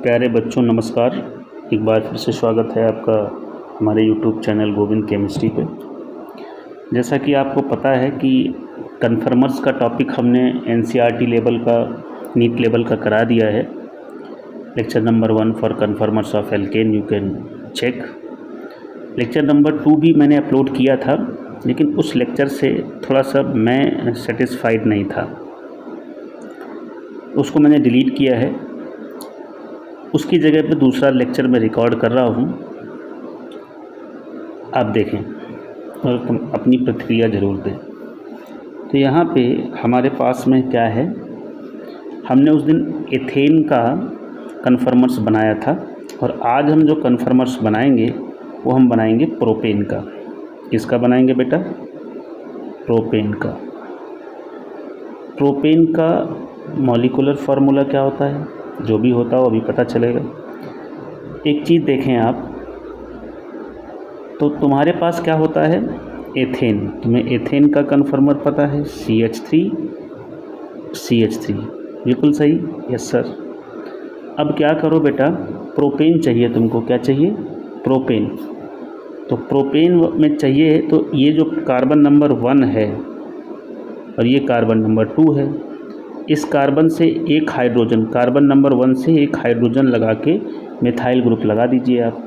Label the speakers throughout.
Speaker 1: प्यारे बच्चों नमस्कार। एक बार फिर से स्वागत है आपका हमारे यूट्यूब चैनल गोविंद केमिस्ट्री पे। जैसा कि आपको पता है कि कन्फर्मर्स का टॉपिक हमने एनसीईआरटी लेवल का, नीट लेवल का करा दिया है। Lecture number 1 for conformers of alkane, you can check. Lecture number 2 भी मैंने अपलोड किया था, लेकिन उस लेक्चर से थोड़ा सा मैं सेटिस्फाइड नहीं था, उसको मैंने डिलीट किया है। उसकी जगह पे दूसरा लेक्चर मैं रिकॉर्ड कर रहा हूँ, आप देखें और तुम अपनी प्रतिक्रिया ज़रूर दें। तो यहाँ पे हमारे पास में क्या है, हमने उस दिन एथेन का कन्फर्मर्स बनाया था और आज हम जो कन्फर्मर्स बनाएंगे वो हम बनाएंगे प्रोपेन का। किसका बनाएंगे बेटा? प्रोपेन का। प्रोपेन का मॉलिक्यूलर फार्मूला क्या होता है, जो भी होता हो अभी पता चलेगा। एक चीज़ देखें आप, तो तुम्हारे पास क्या होता है, एथेन। तुम्हें एथेन का कन्फर्मर पता है, CH3 बिल्कुल सही, यस सर। अब क्या करो बेटा, प्रोपेन चाहिए तुमको। क्या चाहिए? प्रोपेन। तो प्रोपेन में चाहिए, तो ये जो कार्बन नंबर 1 है और ये कार्बन नंबर 2 है, इस कार्बन से एक हाइड्रोजन, कार्बन नंबर 1 से एक हाइड्रोजन लगा के मिथाइल ग्रुप लगा दीजिए आप।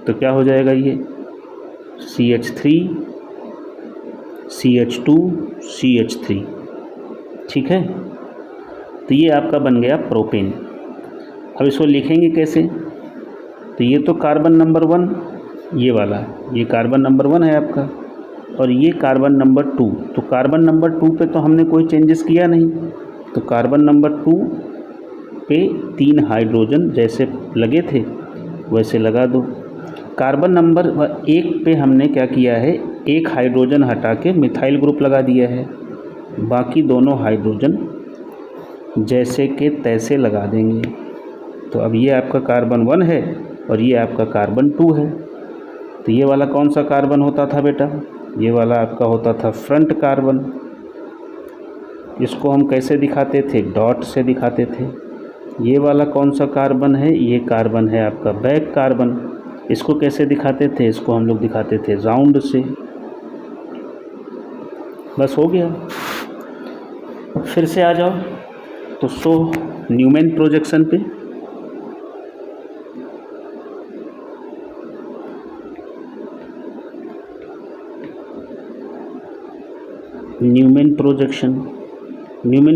Speaker 1: तो क्या हो जाएगा, ये CH3 CH2 CH3, ठीक है। तो ये आपका बन गया प्रोपेन। अब इसको लिखेंगे कैसे? तो ये तो कार्बन नंबर 1 ये वाला है, ये कार्बन नंबर 1 है आपका, और ये कार्बन नंबर 2। तो कार्बन नंबर 2 पे तो हमने कोई चेंजेस किया नहीं, तो कार्बन नंबर 2 पे 3 हाइड्रोजन जैसे लगे थे वैसे लगा दो। कार्बन नंबर 1 पे हमने क्या किया है, एक हाइड्रोजन हटा के मिथाइल ग्रुप लगा दिया है, बाकी दोनों हाइड्रोजन जैसे के तैसे लगा देंगे। तो अब ये आपका कार्बन 1 है और ये आपका कार्बन 2 है। तो ये वाला कौन सा कार्बन होता था बेटा? ये वाला आपका होता था फ्रंट कार्बन। इसको हम कैसे दिखाते थे? डॉट से दिखाते थे। ये वाला कौन सा कार्बन है? ये कार्बन है आपका बैक कार्बन। इसको कैसे दिखाते थे? इसको हम लोग दिखाते थे राउंड से। बस हो गया। फिर से आ जाओ तो शो न्यूमैन प्रोजेक्शन पे। न्यूमैन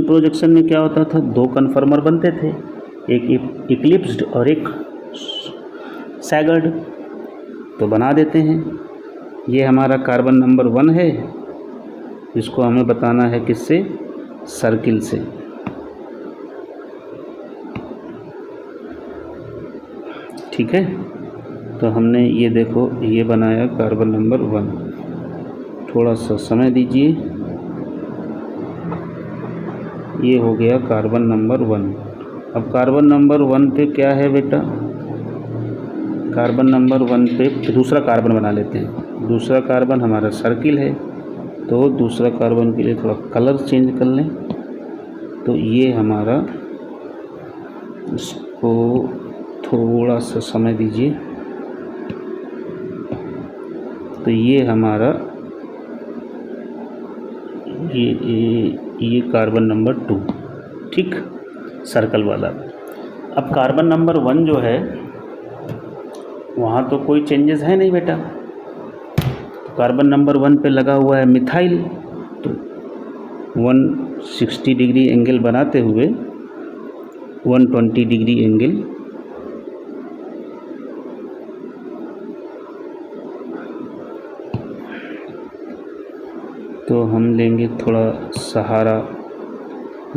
Speaker 1: प्रोजेक्शन में क्या होता था, 2 कन्फर्मर बनते थे, एक इक्लिप्स्ड और एक सैगर्ड। तो बना देते हैं। ये हमारा कार्बन नंबर 1 है, इसको हमें बताना है किससे? सर्किल से। ठीक है। तो हमने ये देखो, ये बनाया कार्बन नंबर 1। थोड़ा सा समय दीजिए, ये हो गया कार्बन नंबर 1। अब कार्बन नंबर 1 पे क्या है बेटा? कार्बन नंबर 1 पे दूसरा कार्बन बना लेते हैं। दूसरा कार्बन हमारा सर्किल है, तो दूसरा कार्बन के लिए थोड़ा कलर चेंज कर लें। तो ये हमारा, इसको थोड़ा सा समय दीजिए, तो ये हमारा ये कार्बन नंबर 2, ठीक, सर्कल वाला। अब कार्बन नंबर 1 जो है, वहाँ तो कोई चेंजेस है नहीं बेटा। तो कार्बन नंबर 1 पे लगा हुआ है मिथाइल, तो 160 डिग्री एंगल बनाते हुए 120 डिग्री एंगल तो हम लेंगे थोड़ा सहारा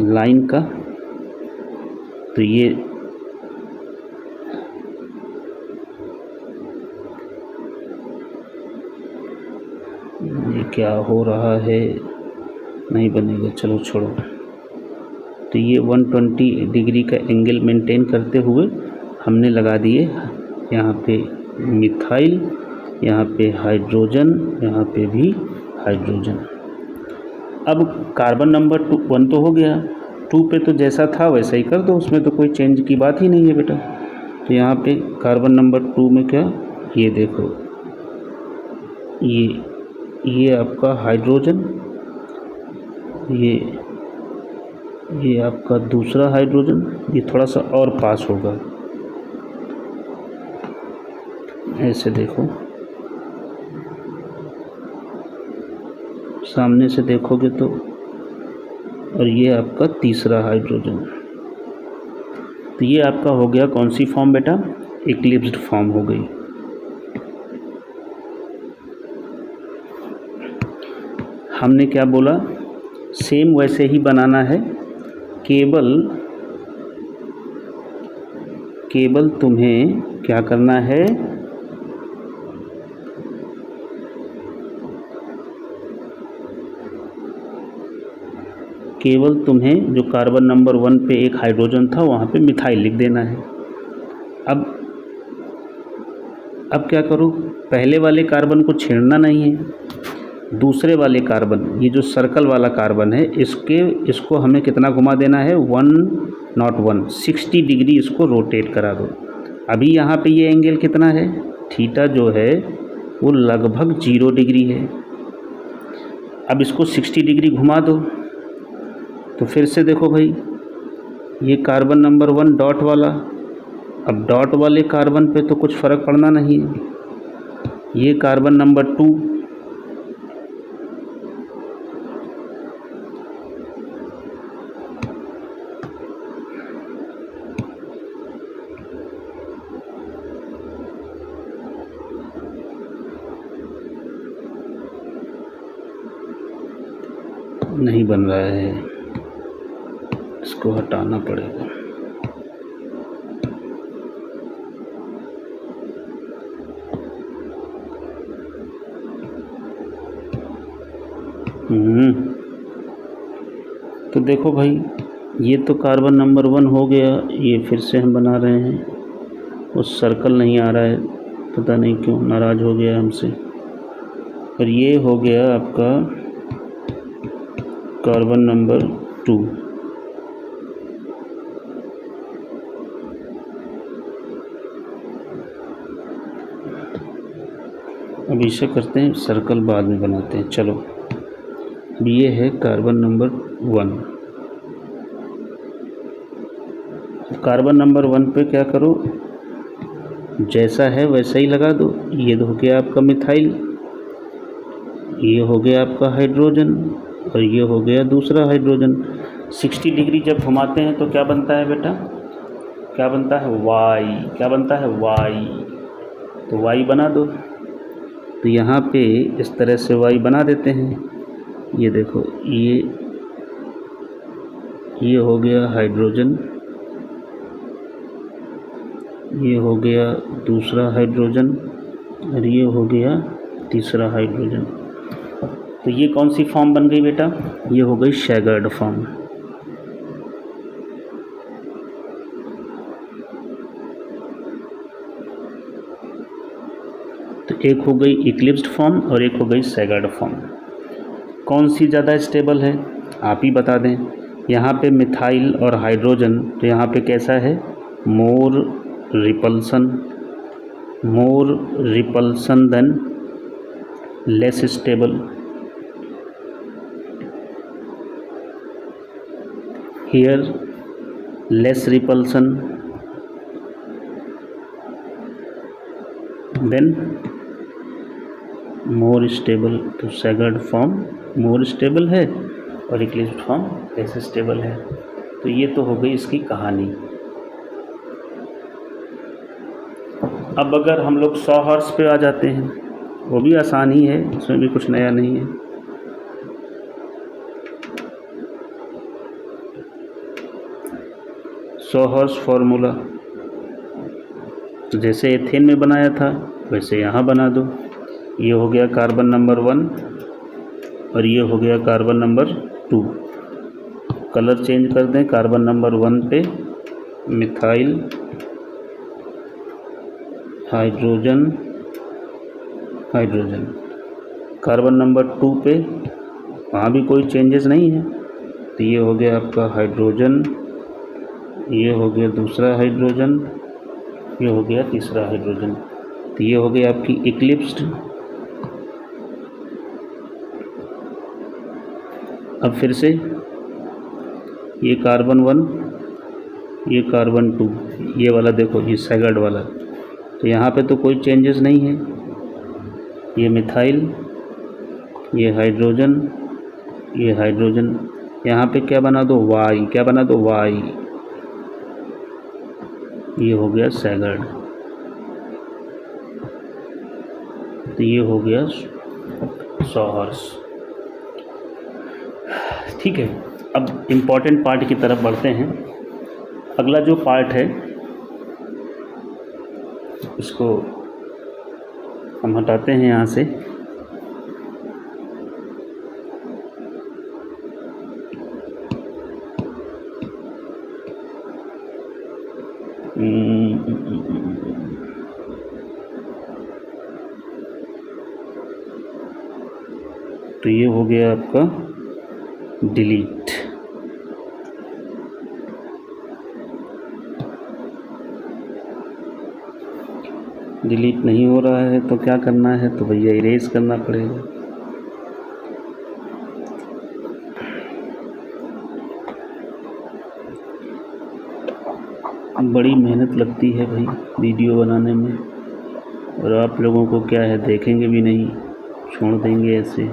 Speaker 1: लाइन का। तो ये क्या हो रहा है, नहीं बनेगा, चलो छोड़ो। तो ये 120 डिग्री का एंगल मेंटेन करते हुए हमने लगा दिए यहाँ पे मिथाइल, यहाँ पे हाइड्रोजन, यहाँ पे भी हाइड्रोजन। अब कार्बन नंबर 1 तो हो गया, 2 पे तो जैसा था वैसा ही कर दो, उसमें तो कोई चेंज की बात ही नहीं है बेटा। तो यहाँ पे कार्बन नंबर 2 में क्या, ये देखो, ये आपका हाइड्रोजन, ये आपका दूसरा हाइड्रोजन, ये थोड़ा सा और पास होगा, ऐसे देखो, सामने से देखोगे तो, और ये आपका तीसरा हाइड्रोजन। तो ये आपका हो गया कौन सी फॉर्म बेटा, इक्लिप्स्ड फॉर्म हो गई। हमने क्या बोला, सेम वैसे ही बनाना है, केवल तुम्हें क्या करना है, केवल तुम्हें जो कार्बन नंबर 1 पे एक हाइड्रोजन था वहाँ पे मिथाइल लिख देना है। अब क्या करो, पहले वाले कार्बन को छेड़ना नहीं है, दूसरे वाले कार्बन, ये जो सर्कल वाला कार्बन है, इसको हमें कितना घुमा देना है, 101 डिग्री इसको रोटेट करा दो। अभी यहाँ पे ये एंगल कितना है, थीटा जो है वो लगभग 0 डिग्री है। अब इसको 60 डिग्री घुमा दो, तो फिर से देखो भाई, ये कार्बन नंबर 1 डॉट वाला, अब डॉट वाले कार्बन पे तो कुछ फ़र्क पड़ना नहीं है, ये कार्बन नंबर 2, नहीं बन रहा है, इसको हटाना पड़ेगा। तो देखो भाई, ये तो कार्बन नंबर 1 हो गया, ये फिर से हम बना रहे हैं, वो सर्कल नहीं आ रहा है, पता नहीं क्यों नाराज़ हो गया हमसे। और ये हो गया आपका कार्बन नंबर 2। अब इसे करते हैं, सर्कल बाद में बनाते हैं। चलो, अब ये है कार्बन नंबर 1। कार्बन नंबर 1 पे क्या करो, जैसा है वैसा ही लगा दो। ये हो गया आपका मिथाइल, ये हो गया आपका हाइड्रोजन, और ये हो गया दूसरा हाइड्रोजन। 60 डिग्री जब घुमाते हैं तो क्या बनता है बेटा, क्या बनता है, वाई। क्या बनता है, वाई। तो वाई बना दो। तो यहाँ पे इस तरह से वाई बना देते हैं। ये देखो, ये हो गया हाइड्रोजन, ये हो गया दूसरा हाइड्रोजन, और ये हो गया तीसरा हाइड्रोजन। तो ये कौन सी फॉर्म बन गई बेटा, ये हो गई शैगर्ड फॉर्म। तो एक हो गई इक्लिप्स्ड फॉर्म और एक हो गई शैगर्ड फॉर्म। कौन सी ज़्यादा स्टेबल है, आप ही बता दें। यहाँ पे मिथाइल और हाइड्रोजन, तो यहाँ पे कैसा है, more repulsion than less stable. Here less repulsion then more stable। तो staggered फॉर्म more stable है और इक्लिप्स्ड फॉर्म less stable है। तो ये तो हो गई इसकी कहानी। अब अगर हम लोग 100 हॉर्स पे आ जाते हैं, वो भी आसान ही है, इसमें भी कुछ नया नहीं है। हॉर्स फार्मूला, तो जैसे एथेन में बनाया था वैसे यहाँ बना दो। ये हो गया कार्बन नंबर 1 और ये हो गया कार्बन नंबर 2। कलर चेंज कर दें, कार्बन नंबर 1 पे मिथाइल, हाइड्रोजन, कार्बन नंबर 2 पे वहाँ भी कोई चेंजेस नहीं है। तो ये हो गया आपका हाइड्रोजन, ये हो गया दूसरा हाइड्रोजन, ये हो गया तीसरा हाइड्रोजन। तो ये हो गया आपकी इक्लिप्स्ड। अब फिर से ये कार्बन 1, ये कार्बन 2, ये वाला देखो, ये सैगर्ड वाला, तो यहाँ पे तो कोई चेंजेस नहीं है। ये मिथाइल, ये हाइड्रोजन, ये हाइड्रोजन, यहाँ पे क्या बना दो, वाई, क्या बना दो, वाई। ये हो गया सैगर्ड। तो ये हो गया सॉहर्स। ठीक है, अब इम्पॉर्टेंट पार्ट की तरफ बढ़ते हैं। अगला जो पार्ट है इसको हम हटाते हैं यहाँ से। तो ये हो गया आपका डिलीट। डिलीट नहीं हो रहा है तो क्या करना है, तो भैया इरेज करना पड़ेगा। बड़ी मेहनत लगती है भाई वीडियो बनाने में, और आप लोगों को क्या है, देखेंगे भी नहीं, छोड़ देंगे ऐसे।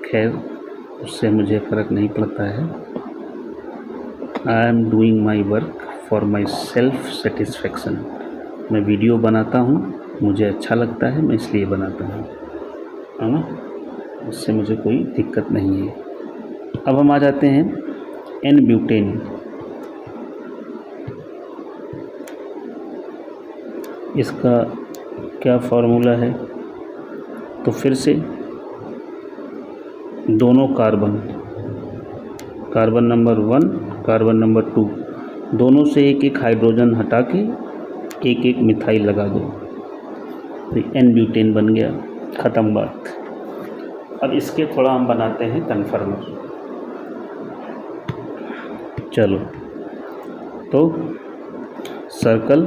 Speaker 1: खैर, उससे मुझे फ़र्क नहीं पड़ता है। I am doing my work for my self satisfaction. मैं वीडियो बनाता हूँ, मुझे अच्छा लगता है, मैं इसलिए बनाता हूँ, है ना। उससे मुझे कोई दिक्कत नहीं है। अब हम आ जाते हैं एन ब्यूटेन। इसका क्या फार्मूला है, तो फिर से दोनों कार्बन नंबर 1, कार्बन नंबर 2, दोनों से एक एक हाइड्रोजन हटा के एक एक मिथाइल लगा दो, तो एन ब्यूटेन बन गया। ख़त्म बात। अब इसके थोड़ा हम बनाते हैं कन्फर्मर। चलो, तो सर्कल,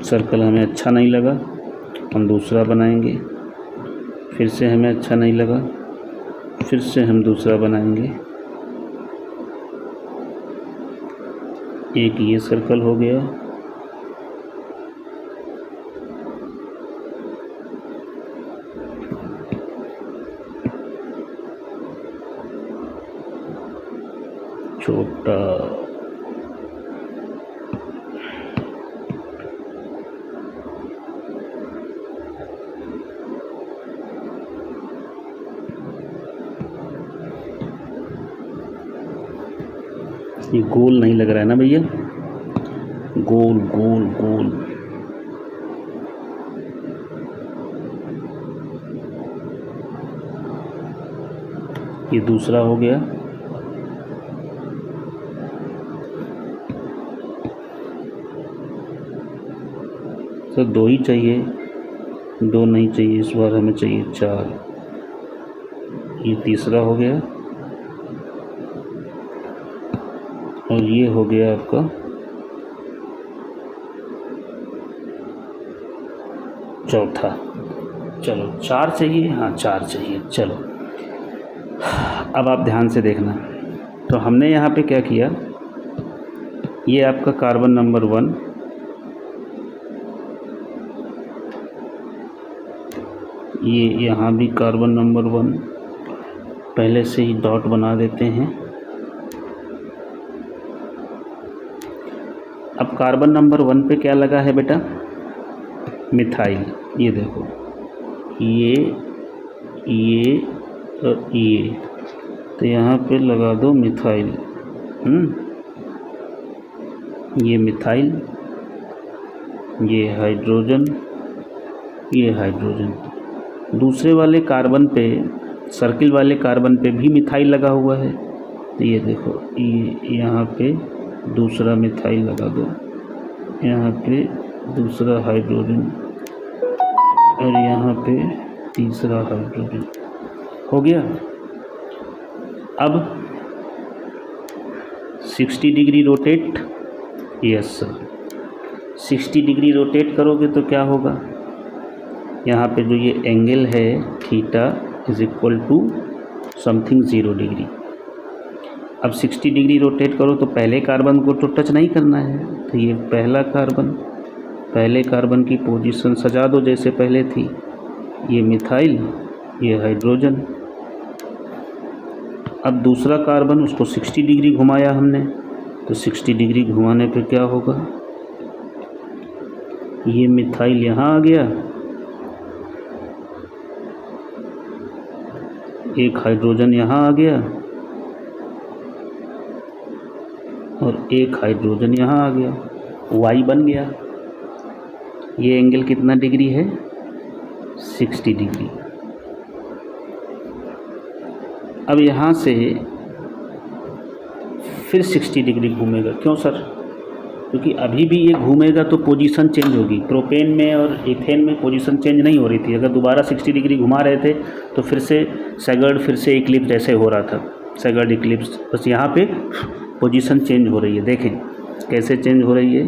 Speaker 1: सर्कल हमें अच्छा नहीं लगा, हम दूसरा बनाएंगे। फिर से हमें अच्छा नहीं लगा, फिर से हम दूसरा बनाएंगे। एक ये सर्कल हो गया, छोटा, ये गोल नहीं लग रहा है ना भैया, गोल गोल गोल। ये दूसरा हो गया। सर दो ही चाहिए, दो नहीं चाहिए, इस बार हमें चाहिए 4। ये तीसरा हो गया, और ये हो गया आपका चौथा। चलो 4 चाहिए, हाँ 4 चाहिए। चलो अब आप ध्यान से देखना। तो हमने यहाँ पे क्या किया, ये आपका कार्बन नंबर 1, ये यहाँ भी कार्बन नंबर 1, पहले से ही डॉट बना देते हैं। अब कार्बन नंबर 1 पे क्या लगा है बेटा, मिथाइल। ये देखो, ये और ये, तो यहाँ पे लगा दो मिथाइल। ये मिथाइल, ये हाइड्रोजन, ये हाइड्रोजन। दूसरे वाले कार्बन पे, सर्किल वाले कार्बन पे भी मिथाइल लगा हुआ है, तो ये देखो, ये यहाँ पे दूसरा मिथाइल लगा दो, यहाँ पे दूसरा हाइड्रोजन, और यहाँ पे तीसरा हाइड्रोजन। हो गया। अब 60 degree rotate, yes sir, 60 degree rotate करोगे तो क्या होगा, यहाँ पे जो ये एंगल है theta is equal to something 0 degree. अब 60 डिग्री रोटेट करो तो पहले कार्बन को तो टच नहीं करना है, तो ये पहला कार्बन, पहले कार्बन की पोजीशन सजा दो जैसे पहले थी, ये मिथाइल, ये हाइड्रोजन। अब दूसरा कार्बन, उसको 60 डिग्री घुमाया हमने, तो 60 डिग्री घुमाने पे क्या होगा, ये मिथाइल यहाँ आ गया, एक हाइड्रोजन यहाँ आ गया और एक हाइड्रोजन यहाँ आ गया, वाई बन गया। ये एंगल कितना डिग्री है, 60 डिग्री। अब यहाँ से फिर 60 डिग्री घूमेगा, क्यों सर, क्योंकि अभी भी ये घूमेगा तो पोजीशन चेंज होगी। प्रोपेन में और इथेन में पोजीशन चेंज नहीं हो रही थी, अगर दोबारा 60 डिग्री घुमा रहे थे तो फिर से सैगर्ड, फिर से इक्लिप्स जैसे हो रहा था, सैगर्ड इक्लिप्स। बस यहाँ पे पोजीशन चेंज हो रही है, देखें कैसे चेंज हो रही है।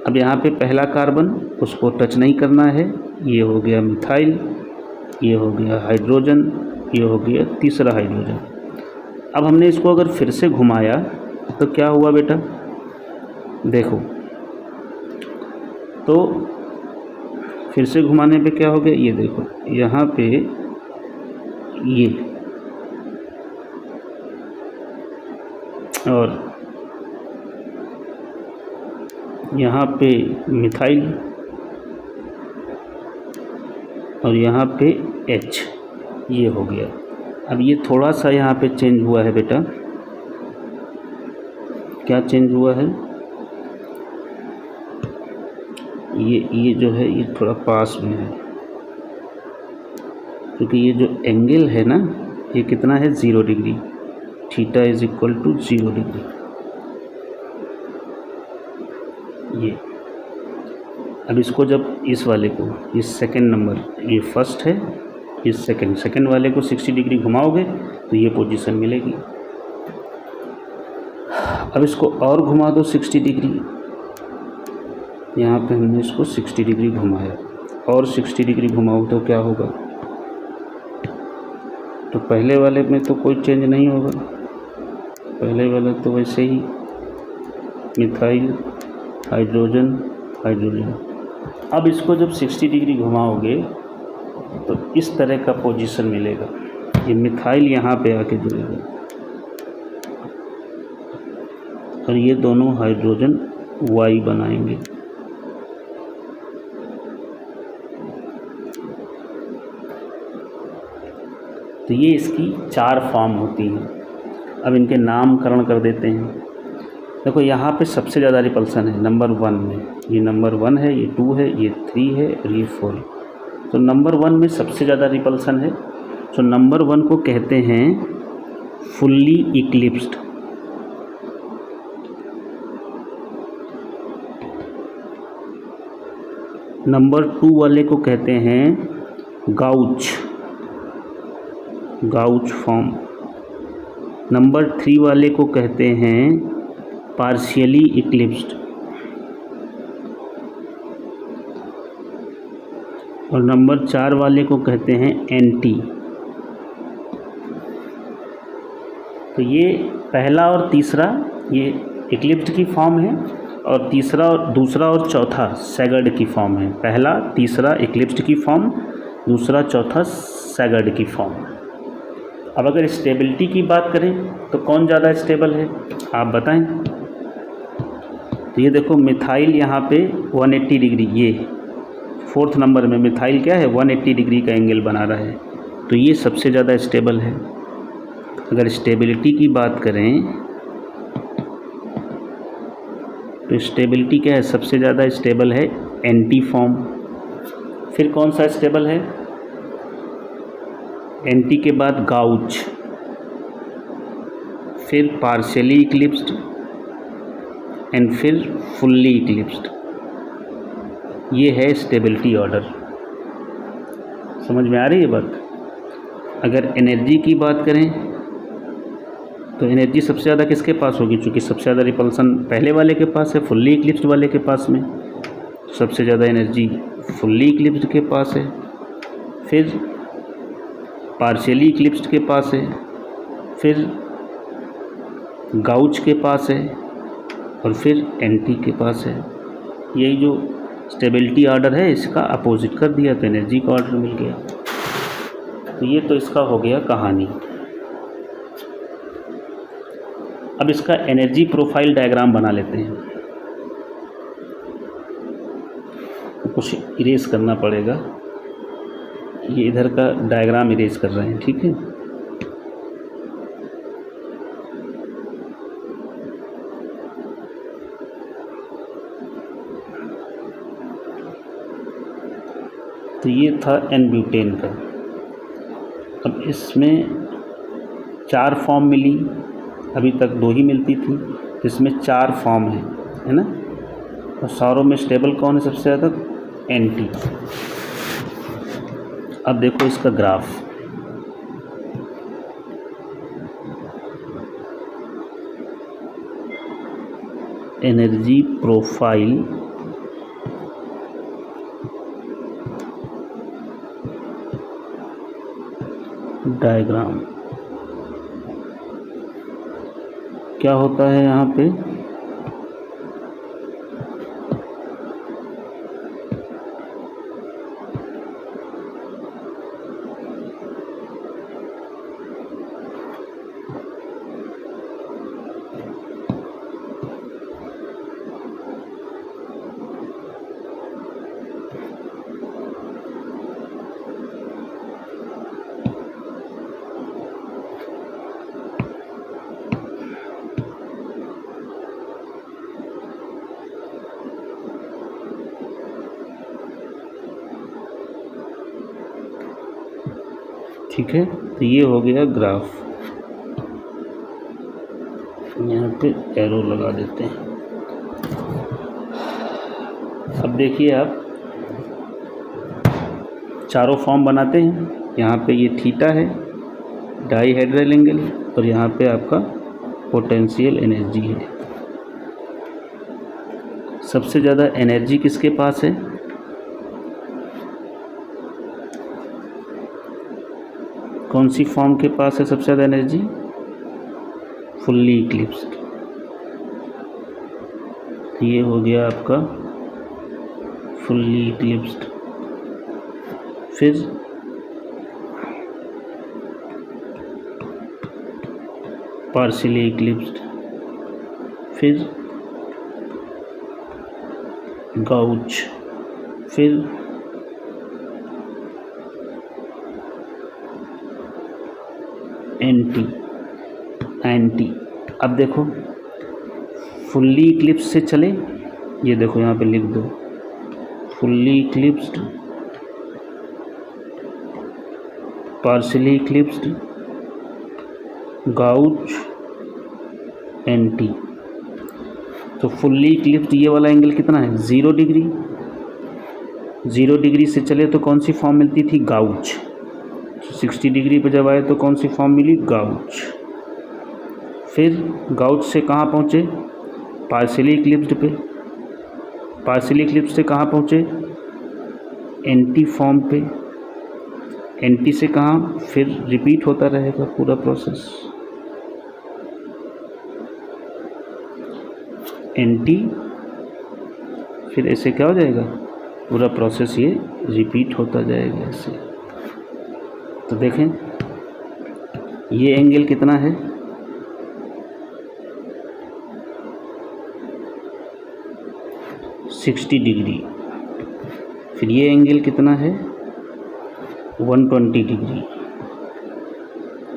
Speaker 1: अब यहाँ पे पहला कार्बन, उसको टच नहीं करना है, ये हो गया मिथाइल, ये हो गया हाइड्रोजन, ये हो गया तीसरा हाइड्रोजन। अब हमने इसको अगर फिर से घुमाया तो क्या हुआ बेटा, देखो, तो फिर से घुमाने पे क्या हो गया, ये देखो यहाँ पे ये, और यहाँ पे मिथाइल और यहाँ पे H, ये हो गया। अब ये थोड़ा सा यहाँ पे चेंज हुआ है बेटा, क्या चेंज हुआ है, ये जो है ये थोड़ा पास में है, क्योंकि ये जो एंगल है ना ये कितना है, 0 degree, theta is equal to 0 degree. ये अब इसको जब इस वाले को, ये सेकंड नंबर, ये फर्स्ट है, इस सेकंड वाले को 60 डिग्री घुमाओगे तो ये पोजीशन मिलेगी। अब इसको और घुमा दो 60 डिग्री, यहाँ पे हमने इसको 60 डिग्री घुमाया, और 60 डिग्री घुमाओ तो क्या होगा, तो पहले वाले में तो कोई चेंज नहीं होगा, पहले वाला तो वैसे ही मिथाइल हाइड्रोजन हाइड्रोजन। अब इसको जब 60 डिग्री घुमाओगे तो इस तरह का पोजीशन मिलेगा, ये मिथाइल यहाँ पे आके जुड़ेगा और ये दोनों हाइड्रोजन वाई बनाएंगे। तो ये इसकी 4 फॉर्म होती हैं। अब इनके नामकरण कर देते हैं। देखो यहाँ पे सबसे ज़्यादा रिपल्सन है नंबर 1 में, ये नंबर 1 है, ये 2 है, ये 3 है और ये 4 है। तो नंबर 1 में सबसे ज़्यादा रिपल्सन है, तो नंबर 1 को कहते हैं फुल्ली इक्लिप्स्ड। नंबर 2 वाले को कहते हैं गाउच फॉर्म। नंबर 3 वाले को कहते हैं पार्शियली इक्लिप्स्ड, और नंबर 4 वाले को कहते हैं एंटी। तो ये पहला और तीसरा ये इक्लिप्स्ड की फॉर्म है, और दूसरा और चौथा सैगर्ड की फॉर्म है। पहला तीसरा इक्लिप्स्ड की फॉर्म, दूसरा चौथा सैगर्ड की फॉर्म। अब अगर स्टेबिलिटी की बात करें तो कौन ज़्यादा स्टेबल है आप बताएं। तो ये देखो मिथाइल यहाँ पे 180 डिग्री, ये 4th नंबर में मिथाइल क्या है 180 डिग्री का एंगल बना रहा है, तो ये सबसे ज़्यादा स्टेबल है। अगर स्टेबिलिटी की बात करें तो स्टेबिलिटी क्या है, सबसे ज़्यादा स्टेबल है एंटी फॉर्म। फिर कौन सा स्टेबल है, एंटी के बाद गाउच, फिर पार्शियली इक्लिप्स्ड एंड फिर फुल्ली इक्लिप्स्ड। ये है स्टेबिलिटी ऑर्डर। समझ में आ रही है बात। अगर एनर्जी की बात करें तो एनर्जी सबसे ज़्यादा किसके पास होगी, चूँकि सबसे ज़्यादा रिपल्सन पहले वाले के पास है, फुल्ली इक्लिप्स्ड वाले के पास में। सबसे ज़्यादा एनर्जी फुल्ली इक्लिप्स्ड के पास है, फिर पार्शियली इक्लिप्स्ड के पास है, फिर गाउच के पास है, और फिर एंटी के पास है। यही जो स्टेबिलिटी ऑर्डर है इसका अपोजिट कर दिया तो एनर्जी का ऑर्डर मिल गया। तो ये तो इसका हो गया कहानी। अब इसका एनर्जी प्रोफाइल डायग्राम बना लेते हैं। कुछ इरेज करना पड़ेगा, ये इधर का डायग्राम इरेज कर रहे हैं, ठीक है। तो ये था एन ब्यूटेन का। अब इसमें 4 फॉर्म मिली, अभी तक 2 ही मिलती थी, तो इसमें 4 फॉर्म है ना। और सारों में स्टेबल कौन है सबसे ज़्यादा, एंटी। अब देखो इसका ग्राफ, एनर्जी प्रोफाइल डायग्राम क्या होता है यहाँ पे, ठीक है। तो ये हो गया ग्राफ, यहाँ पे एरो लगा देते हैं। अब देखिए आप चारों फॉर्म बनाते हैं, यहाँ पे ये थीटा है, डाईहेड्रल एंगल, और यहाँ पे आपका पोटेंशियल एनर्जी है। सबसे ज़्यादा एनर्जी किसके पास है, कौन सी फॉर्म के पास है सबसे ज़्यादा एनर्जी, फुल्ली इक्लिप्स्ड। ये हो गया आपका फुल्ली इक्लिप्स्ड। फिर पार्शियली इक्लिप्स्ड, फिर गाउच, फिर एंटी। अब देखो फुल्ली इक्लिप्स से चले, ये देखो यहाँ पे लिख दो, fully eclipsed, partially eclipsed, gauche, anti. तो फुल्ली इक्लिप्स्ड ये वाला एंगल कितना है, 0 डिग्री। 0 डिग्री से चले तो कौन सी फॉर्म मिलती थी, गाउच। 60 डिग्री पे जब आए तो कौन सी फॉर्म मिली, गाउच। फिर गाउच से कहाँ पहुँचे, पार्शियली इक्लिप्स्ड पे। पार्शियली इक्लिप्स्ड से कहाँ पहुँचे, एंटी फॉर्म पे। एंटी से कहाँ, फिर रिपीट होता रहेगा पूरा प्रोसेस, एंटी, फिर ऐसे क्या हो जाएगा, पूरा प्रोसेस ये रिपीट होता जाएगा ऐसे। तो देखें ये एंगल कितना है, सिक्सटी डिग्री। फिर ये एंगल कितना है, 120 डिग्री।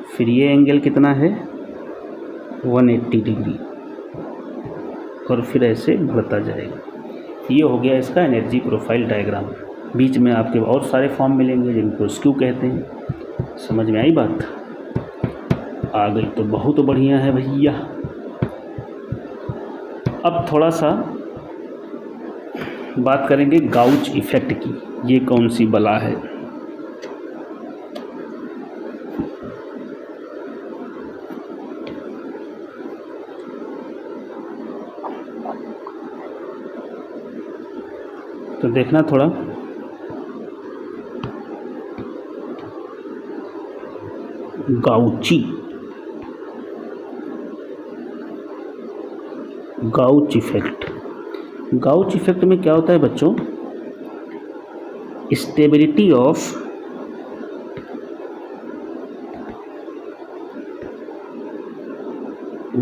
Speaker 1: फिर ये एंगल कितना है, 180 डिग्री। और फिर ऐसे बढ़ता जाएगा। ये हो गया इसका एनर्जी प्रोफाइल डायग्राम। बीच में आपके और सारे फॉर्म मिलेंगे जिनको स्क्यू कहते हैं। समझ में आई बात, आ गई तो बहुत बढ़िया है भैया। अब थोड़ा सा बात करेंगे गाउच इफ़ेक्ट की। ये कौन सी बला है, तो देखना थोड़ा, गाउची, गाउच इफेक्ट। गाउच इफेक्ट में क्या होता है बच्चों, stability of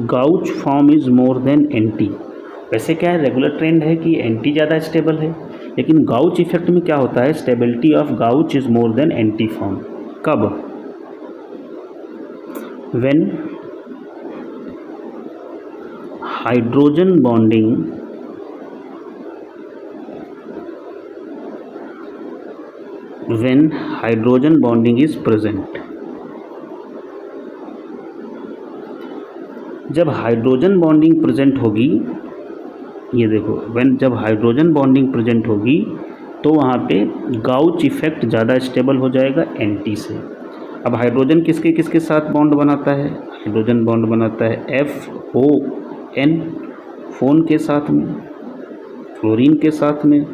Speaker 1: gauche form is more than anti. वैसे क्या है, रेगुलर ट्रेंड है कि एंटी ज़्यादा स्टेबल है, लेकिन गाउच इफेक्ट में क्या होता है, stability of gauche is more than anti form. कब, when hydrogen bonding is present. जब हाइड्रोजन बॉन्डिंग प्रेजेंट होगी, ये देखो, जब हाइड्रोजन बॉन्डिंग प्रेजेंट होगी तो वहाँ पे गाउच इफेक्ट ज़्यादा स्टेबल हो जाएगा एंटी से। अब हाइड्रोजन किसके किसके साथ बॉन्ड बनाता है, हाइड्रोजन बॉन्ड बनाता है FON, फोन के साथ में, फ्लोरीन के साथ में,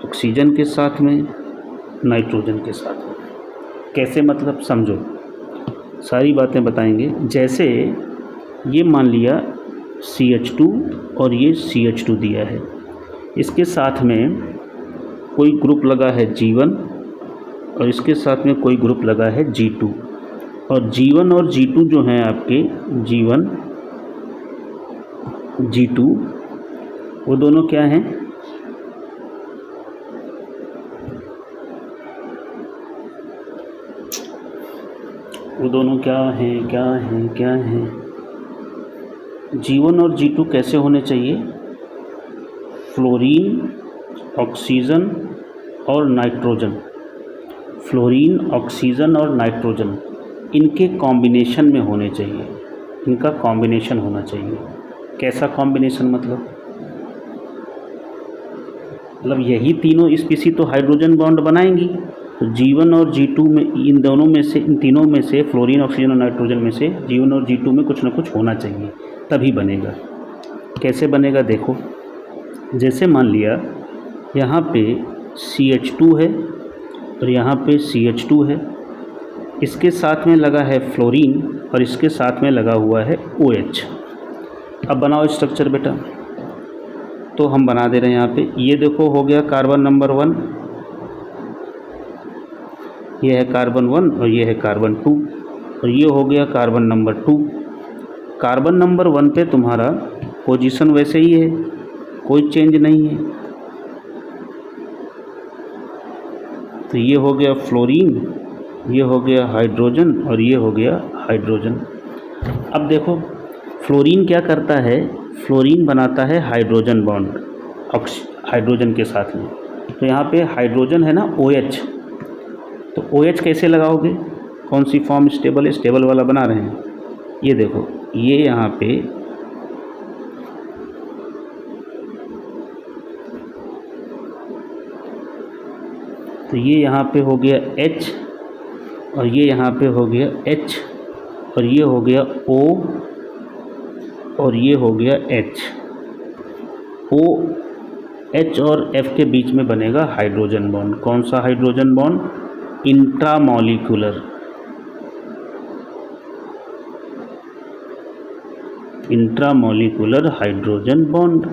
Speaker 1: ऑक्सीजन के साथ में, नाइट्रोजन के साथ में। कैसे, मतलब समझो, सारी बातें बताएंगे। जैसे ये मान लिया CH2 और ये CH2 दिया है, इसके साथ में कोई ग्रुप लगा है G1 और इसके साथ में कोई ग्रुप लगा है G2, और G1 और G2 जो हैं आपके, G1 G2, वो दोनों क्या हैं, वो दोनों क्या हैं G1 और G2 कैसे होने चाहिए, फ्लोरीन, ऑक्सीजन और नाइट्रोजन, फ्लोरीन, ऑक्सीजन और नाइट्रोजन, इनके कॉम्बिनेशन में होने चाहिए, इनका कॉम्बिनेशन होना चाहिए। कैसा कॉम्बिनेशन, मतलब यही तीनों स्पीसी तो हाइड्रोजन बॉन्ड बनाएंगी, तो G1 और G2 में, इन दोनों में से, इन तीनों में से, फ्लोरीन, ऑक्सीजन और नाइट्रोजन में से G1 और G2 में कुछ ना कुछ होना चाहिए, तभी बनेगा। कैसे बनेगा देखो, जैसे मान लिया यहाँ पे CH2 है और यहाँ पे CH2 है, इसके साथ में लगा है फ्लोरीन और इसके साथ में लगा हुआ है OH। अब बनाओ स्ट्रक्चर बेटा, तो हम बना दे रहे हैं यहाँ पे। ये देखो हो गया कार्बन नंबर 1, ये है कार्बन 1 और ये है कार्बन 2, और ये हो गया कार्बन नंबर 2। कार्बन नंबर 1 पे तुम्हारा पोजीशन वैसे ही है, कोई चेंज नहीं है। तो ये हो गया फ्लोरीन, ये हो गया हाइड्रोजन और ये हो गया हाइड्रोजन। अब देखो फ्लोरीन क्या करता है, फ्लोरीन बनाता है हाइड्रोजन बॉन्ड हाइड्रोजन के साथ में। तो यहाँ पे हाइड्रोजन है ना OH, तो OH कैसे लगाओगे, कौन सी फॉर्म स्टेबल है, स्टेबल वाला बना रहे हैं। ये देखो, ये यहाँ पे तो ये यहाँ पे हो गया H और ये यहाँ पे हो गया H और ये हो गया O और ये हो गया H। OH और F के बीच में बनेगा हाइड्रोजन बॉन्ड। कौन सा hydrogen bond, intramolecular, intramolecular hydrogen bond.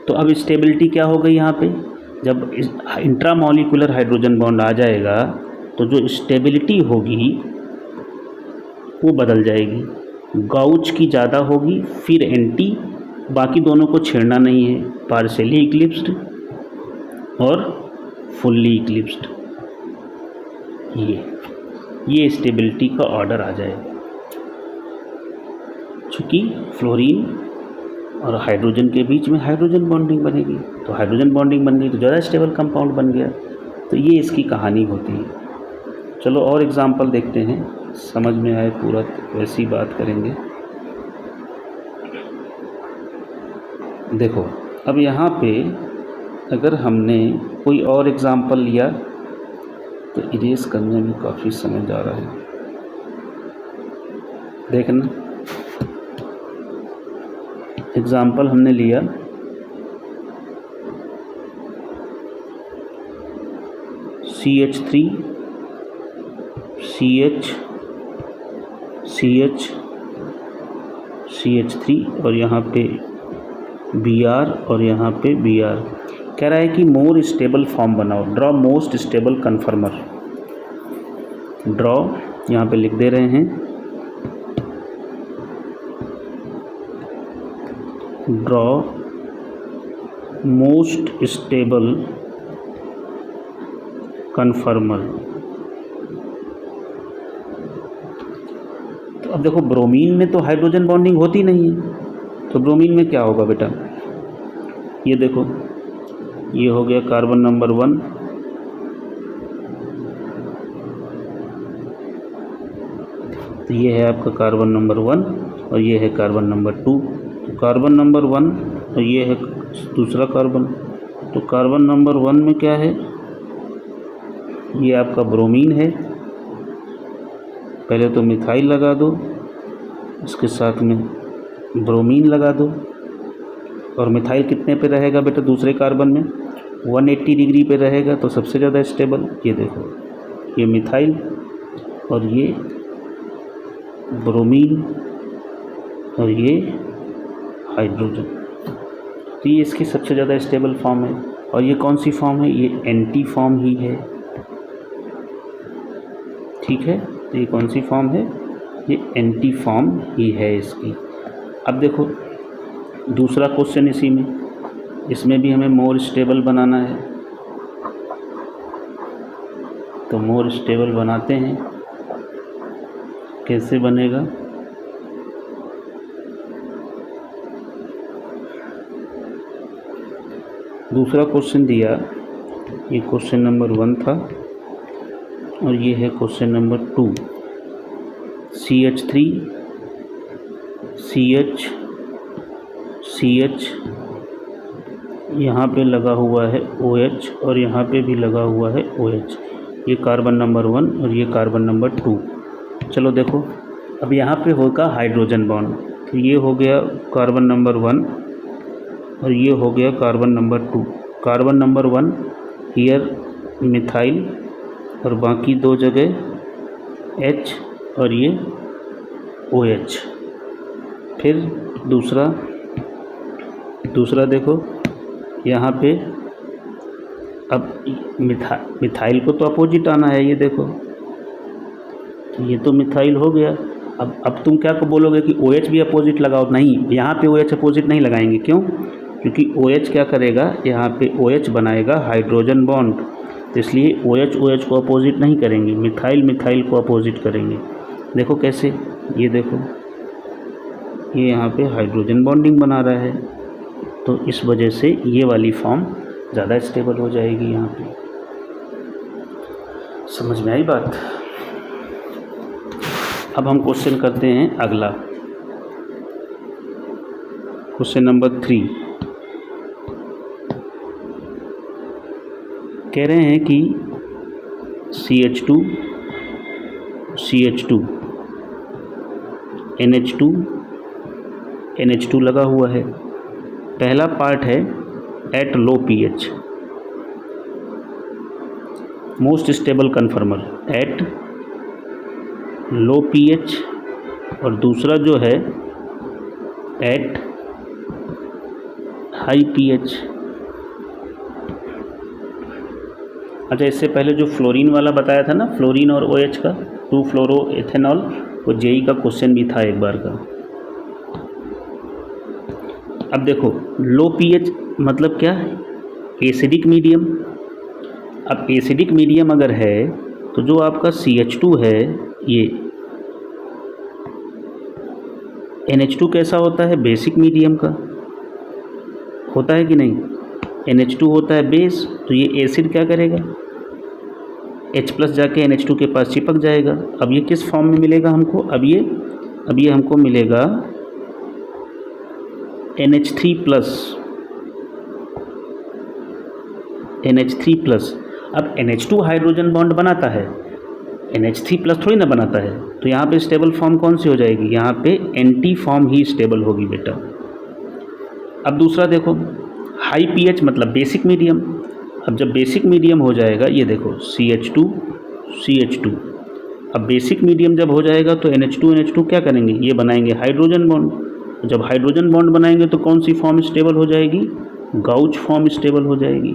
Speaker 1: तो अब स्टेबिलिटी क्या हो गई यहाँ पे, जब इंट्रामॉलिक्यूलर हाइड्रोजन बॉन्ड आ जाएगा तो जो स्टेबिलिटी होगी वो बदल जाएगी, गाउच की ज़्यादा होगी, फिर एंटी, बाकी दोनों को छेड़ना नहीं है, पार्शियली इक्लिप्स्ड और फुल्ली इक्लिप्स्ड। ये स्टेबिलिटी का ऑर्डर आ जाएगा। चूँकि फ्लोरीन और हाइड्रोजन के बीच में हाइड्रोजन बॉन्डिंग बनेगी, तो हाइड्रोजन बॉन्डिंग बन गई तो ज़्यादा स्टेबल कंपाउंड बन गया। तो ये इसकी कहानी होती है। चलो और एग्जांपल देखते हैं, समझ में आए पूरा तो वैसी बात करेंगे। देखो अब यहाँ पे अगर हमने कोई और एग्जांपल लिया तो इरेज करने में काफ़ी समय जा रहा है। देखना एग्जाम्पल हमने लिया CH3 CH CH CH3 और यहाँ पे Br और यहाँ पे Br। कह रहा है कि मोर स्टेबल फॉर्म बनाओ, ड्रॉ मोस्ट स्टेबल कन्फर्मर। ड्रॉ यहाँ पे लिख दे रहे हैं, ड्रॉ मोस्ट स्टेबल कन्फर्मर। तो अब देखो ब्रोमीन में तो हाइड्रोजन बॉन्डिंग होती नहीं है, तो ब्रोमीन में क्या होगा बेटा, ये देखो ये हो गया कार्बन नंबर 1, तो ये है आपका कार्बन नंबर 1 और ये है कार्बन नंबर 2। तो कार्बन नंबर 1 और ये है दूसरा कार्बन, तो कार्बन नंबर 1 में क्या है, ये आपका ब्रोमीन है। पहले तो मिथाइल लगा दो, इसके साथ में ब्रोमीन लगा दो, और मिथाइल कितने पे रहेगा बेटा, दूसरे कार्बन में 180 डिग्री पे रहेगा, तो सबसे ज़्यादा स्टेबल। ये देखो ये मिथाइल और ये ब्रोमीन और ये हाइड्रोजन, तो ये इसकी सबसे ज़्यादा स्टेबल फॉर्म है। और ये कौन सी फॉर्म है, ये एंटी फॉर्म ही है, ठीक है। तो ये कौन सी फॉर्म है, ये एंटी फॉर्म ही है इसकी। अब देखो दूसरा क्वेश्चन इसी में, इसमें भी हमें मोर स्टेबल बनाना है, तो मोर स्टेबल बनाते हैं। कैसे बनेगा, दूसरा क्वेश्चन दिया, ये क्वेश्चन नंबर 1 था और ये है question number 2। CH3 CH CH यहाँ पे लगा हुआ है OH और यहाँ पे भी लगा हुआ है OH, ये कार्बन नंबर 1 और ये कार्बन नंबर 2। चलो देखो अब यहाँ पे होगा हाइड्रोजन बॉन्ड, तो ये हो गया कार्बन नंबर 1 और ये हो गया carbon number 2। Carbon number 1 here methyl और बाकी दो जगह H और ये OH। फिर दूसरा देखो यहाँ पे अब मिथाइल को तो अपोजिट आना है, ये देखो ये तो मिथाइल हो गया। अब तुम क्या को बोलोगे कि OH भी अपोजिट लगाओ, नहीं, यहाँ पे OH अपोजिट नहीं लगाएंगे। क्यों, क्योंकि OH क्या करेगा, यहाँ पे OH बनाएगा हाइड्रोजन बॉन्ड, तो इसलिए OH को अपोजिट नहीं करेंगे, मिथाइल को अपोजिट करेंगे। देखो कैसे, ये देखो ये यहाँ पे हाइड्रोजन बॉन्डिंग बना रहा है, तो इस वजह से ये वाली फॉर्म ज़्यादा स्टेबल हो जाएगी यहाँ पे। समझ में आई बात। अब हम क्वेश्चन करते हैं अगला, क्वेश्चन नंबर 3। कह रहे हैं कि CH2 NH2 लगा हुआ है। पहला पार्ट है at low pH, most stable कन्फर्मर at low pH, और दूसरा जो है एट हाई pH। अच्छा, इससे पहले जो फ्लोरीन वाला बताया था ना, फ्लोरीन और OH का 2-फ्लोरोएथेनॉल, वो जेई का क्वेश्चन भी था एक बार का। अब देखो लो pH मतलब क्या, एसिडिक मीडियम। अब एसिडिक मीडियम अगर है तो जो आपका CH2 है, ये NH2 कैसा होता है, बेसिक मीडियम का होता है कि नहीं, NH2 होता है बेस, तो ये एसिड क्या करेगा, H+ जाके NH2 के पास चिपक जाएगा। अब ये किस फॉर्म में मिलेगा हमको, अब ये हमको मिलेगा NH3+। अब NH2 हाइड्रोजन बॉन्ड बनाता है, NH3+ थोड़ी ना बनाता है, तो यहाँ पे स्टेबल फॉर्म कौन सी हो जाएगी, यहाँ पे एंटी फॉर्म ही स्टेबल होगी बेटा। अब दूसरा देखो, हाई pH मतलब बेसिक मीडियम, अब जब बेसिक मीडियम हो जाएगा, ये देखो CH2 CH2, अब बेसिक मीडियम जब हो जाएगा तो NH2 क्या करेंगे, ये बनाएंगे हाइड्रोजन बॉन्ड। जब हाइड्रोजन बॉन्ड बनाएंगे तो कौन सी फॉर्म स्टेबल हो जाएगी, गाउच फॉर्म स्टेबल हो जाएगी।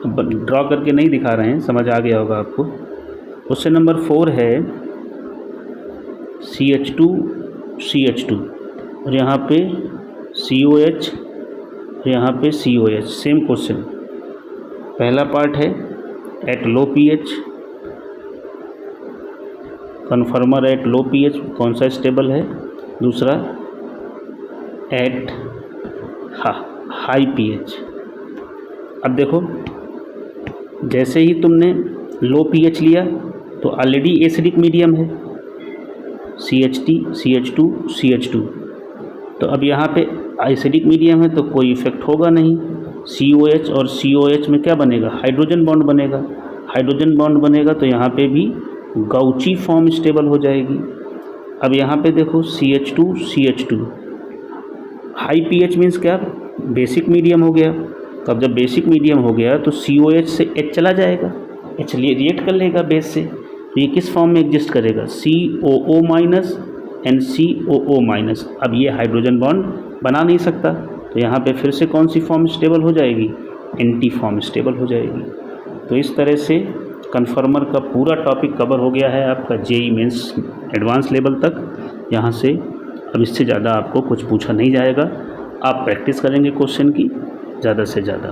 Speaker 1: अब ड्रॉ करके नहीं दिखा रहे हैं, समझ आ गया होगा आपको। क्वेश्चन नंबर 4 है CH2 CH2 और यहाँ पे COH और यहाँ पे COH, सेम क्वेश्चन। पहला पार्ट है at low pH, कन्फर्मर at low pH कौन सा स्टेबल है, दूसरा एट हाई pH। अब देखो जैसे ही तुमने लो pH लिया तो ऑलरेडी एसिडिक मीडियम है CH3 CH2 CH2, तो अब यहाँ पे एसिडिक मीडियम है तो कोई इफेक्ट होगा नहीं। COH और COH में क्या बनेगा, हाइड्रोजन बॉन्ड बनेगा। हाइड्रोजन बॉन्ड बनेगा तो यहाँ पे भी गाउची फॉर्म स्टेबल हो जाएगी। अब यहाँ पे देखो CH2 CH2, high pH means क्या, बेसिक मीडियम हो गया। तो अब जब बेसिक मीडियम हो गया तो COH से H चला जाएगा, H रिएक्ट कर लेगा बेस से, तो ये किस फॉर्म में एग्जिस्ट करेगा, COO माइनस NCOO माइनस। अब ये हाइड्रोजन बॉन्ड बना नहीं सकता, तो यहाँ पे फिर से कौन सी फॉर्म स्टेबल हो जाएगी, एंटी फॉर्म स्टेबल हो जाएगी। तो इस तरह से कन्फर्मर का पूरा टॉपिक कवर हो गया है आपका JEE मेंस एडवांस लेवल तक। यहाँ से अब इससे ज़्यादा आपको कुछ पूछा नहीं जाएगा, आप प्रैक्टिस करेंगे क्वेश्चन की ज़्यादा से ज़्यादा।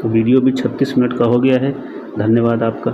Speaker 1: तो वीडियो भी 36 मिनट का हो गया है। धन्यवाद आपका।